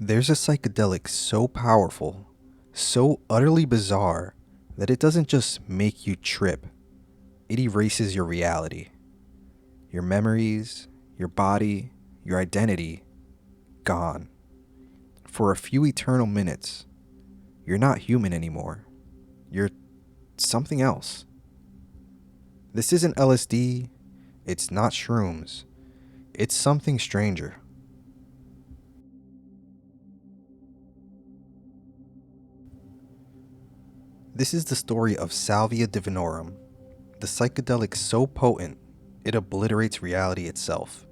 There's a psychedelic so powerful, so utterly bizarre, that it doesn't just make you trip, it erases your reality. Your memories, your body, your identity, gone. For a few eternal minutes, you're not human anymore. You're something else. This isn't LSD, it's not shrooms, it's something stranger. This is the story of Salvia Divinorum, the psychedelic so potent it obliterates reality itself.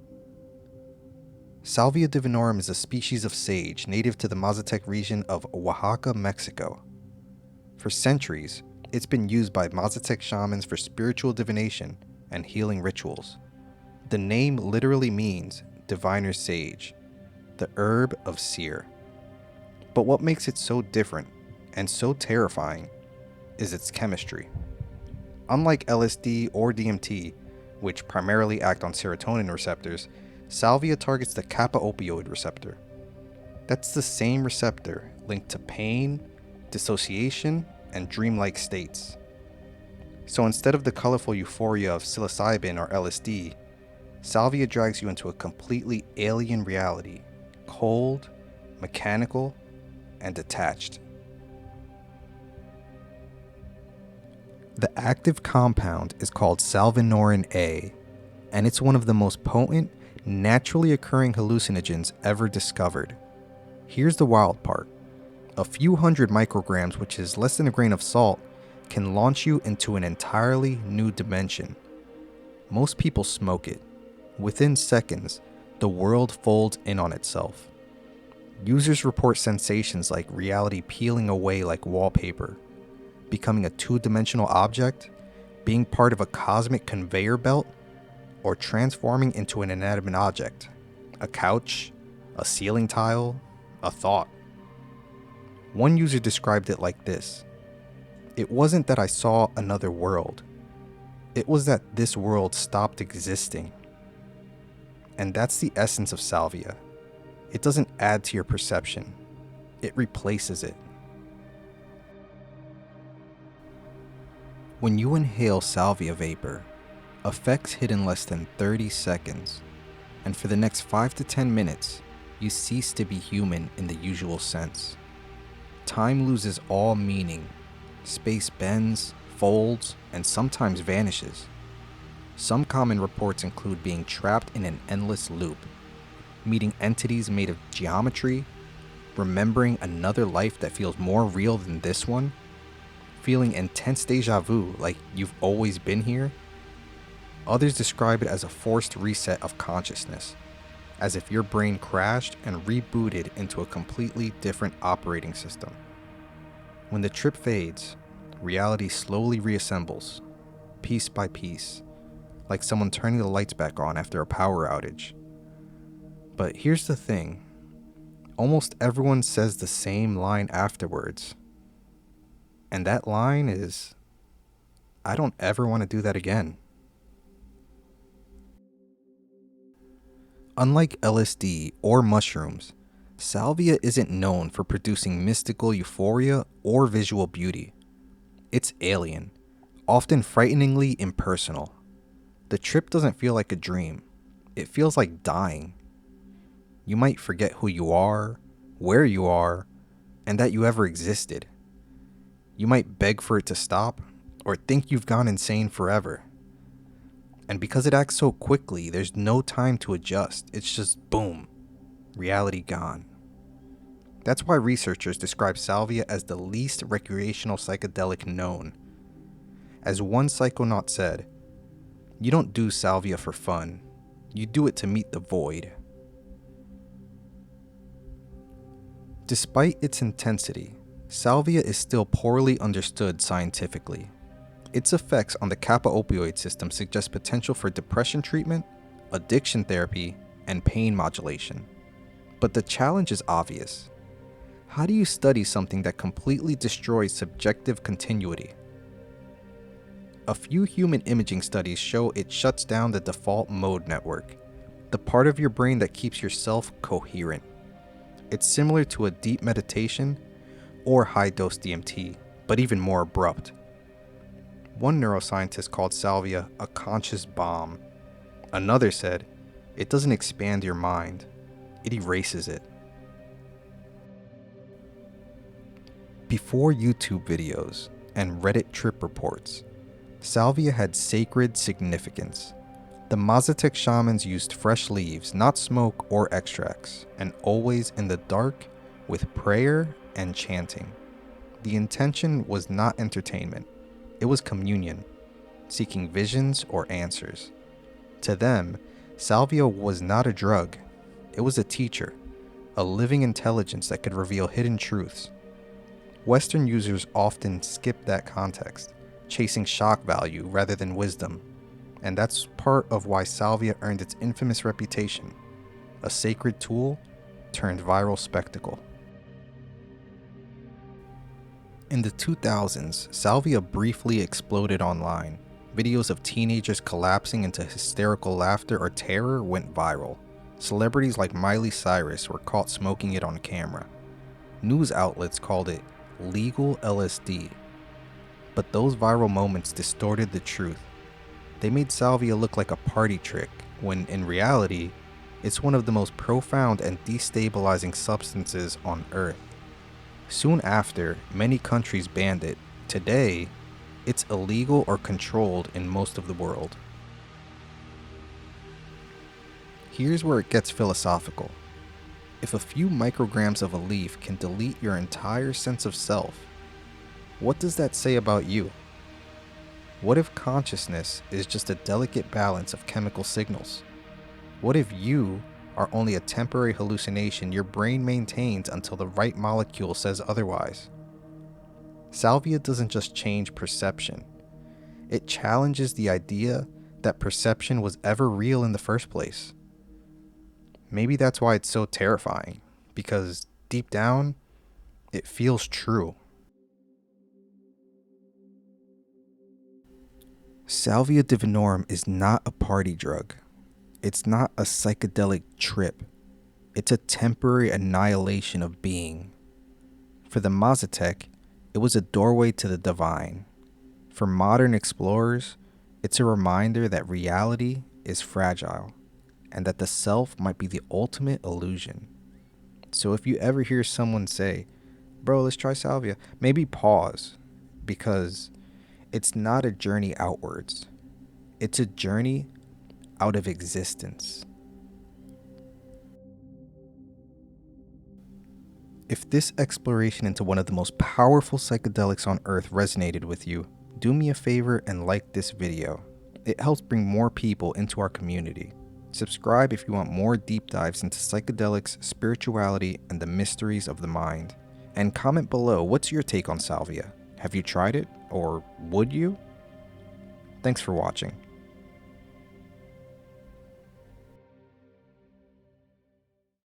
Salvia Divinorum is a species of sage native to the Mazatec region of Oaxaca, Mexico. For centuries, it's been used by Mazatec shamans for spiritual divination and healing rituals. The name literally means diviner sage, the herb of seer. But what makes it so different and so terrifying is its chemistry. Unlike LSD or DMT, which primarily act on serotonin receptors, salvia targets the kappa opioid receptor. That's the same receptor linked to pain, dissociation, and dreamlike states. So instead of the colorful euphoria of psilocybin or LSD, salvia drags you into a completely alien reality, cold, mechanical, and detached. The active compound is called Salvinorin A, and it's one of the most potent, naturally occurring hallucinogens ever discovered. Here's the wild part. A few hundred micrograms, which is less than a grain of salt, can launch you into an entirely new dimension. Most people smoke it. Within seconds, the world folds in on itself. Users report sensations like reality peeling away like wallpaper, becoming a two-dimensional object, being part of a cosmic conveyor belt, or transforming into an inanimate object, a couch, a ceiling tile, a thought. One user described it like this: "It wasn't that I saw another world. It was that this world stopped existing." And that's the essence of salvia. It doesn't add to your perception. It replaces it. When you inhale salvia vapor, effects hit in less than 30 seconds, and for the next 5 to 10 minutes, you cease to be human in the usual sense. Time loses all meaning. Space bends, folds, and sometimes vanishes. Some common reports include being trapped in an endless loop, meeting entities made of geometry, remembering another life that feels more real than this one, feeling intense deja vu like you've always been here. Others describe it as a forced reset of consciousness, as if your brain crashed and rebooted into a completely different operating system. When the trip fades, reality slowly reassembles, piece by piece, like someone turning the lights back on after a power outage. But here's the thing, almost everyone says the same line afterwards. And that line is, "I don't ever want to do that again." Unlike LSD or mushrooms, salvia isn't known for producing mystical euphoria or visual beauty. It's alien, often frighteningly impersonal. The trip doesn't feel like a dream. It feels like dying. You might forget who you are, where you are, and that you ever existed. You might beg for it to stop, or think you've gone insane forever. And because it acts so quickly, there's no time to adjust. It's just boom, reality gone. That's why researchers describe salvia as the least recreational psychedelic known. As one psychonaut said, "You don't do salvia for fun, you do it to meet the void." Despite its intensity, salvia is still poorly understood scientifically. Its effects on the kappa opioid system suggest potential for depression treatment, addiction therapy, and pain modulation. But the challenge is obvious. How do you study something that completely destroys subjective continuity? A few human imaging studies show it shuts down the default mode network, the part of your brain that keeps yourself coherent. It's similar to a deep meditation or high-dose DMT, but even more abrupt. One neuroscientist called salvia a conscious bomb. Another said, it doesn't expand your mind, it erases it. Before YouTube videos and Reddit trip reports, salvia had sacred significance. The Mazatec shamans used fresh leaves, not smoke or extracts, and always in the dark with prayer and chanting. The intention was not entertainment, it was communion, seeking visions or answers. To them, salvia was not a drug, it was a teacher, a living intelligence that could reveal hidden truths. Western users often skip that context, chasing shock value rather than wisdom, and that's part of why salvia earned its infamous reputation, a sacred tool turned viral spectacle. In the 2000s, salvia briefly exploded online. Videos of teenagers collapsing into hysterical laughter or terror went viral. Celebrities like Miley Cyrus were caught smoking it on camera. News outlets called it legal LSD. But those viral moments distorted the truth. They made salvia look like a party trick, when in reality, it's one of the most profound and destabilizing substances on Earth. Soon after, many countries banned it. Today, it's illegal or controlled in most of the world. Here's where it gets philosophical. If a few micrograms of a leaf can delete your entire sense of self, what does that say about you? What if consciousness is just a delicate balance of chemical signals? What if you are only a temporary hallucination your brain maintains until the right molecule says otherwise? Salvia doesn't just change perception. It challenges the idea that perception was ever real in the first place. Maybe that's why it's so terrifying, because deep down, it feels true. Salvia Divinorum is not a party drug. It's not a psychedelic trip. It's a temporary annihilation of being. For the Mazatec, it was a doorway to the divine. For modern explorers, it's a reminder that reality is fragile, and that the self might be the ultimate illusion. So if you ever hear someone say, bro, let's try salvia, maybe pause, because it's not a journey outwards. It's a journey out of existence. If this exploration into one of the most powerful psychedelics on Earth resonated with you, do me a favor and like this video. It helps bring more people into our community. Subscribe if you want more deep dives into psychedelics, spirituality, and the mysteries of the mind. And comment below, what's your take on salvia? Have you tried it? Or would you? Thanks for watching.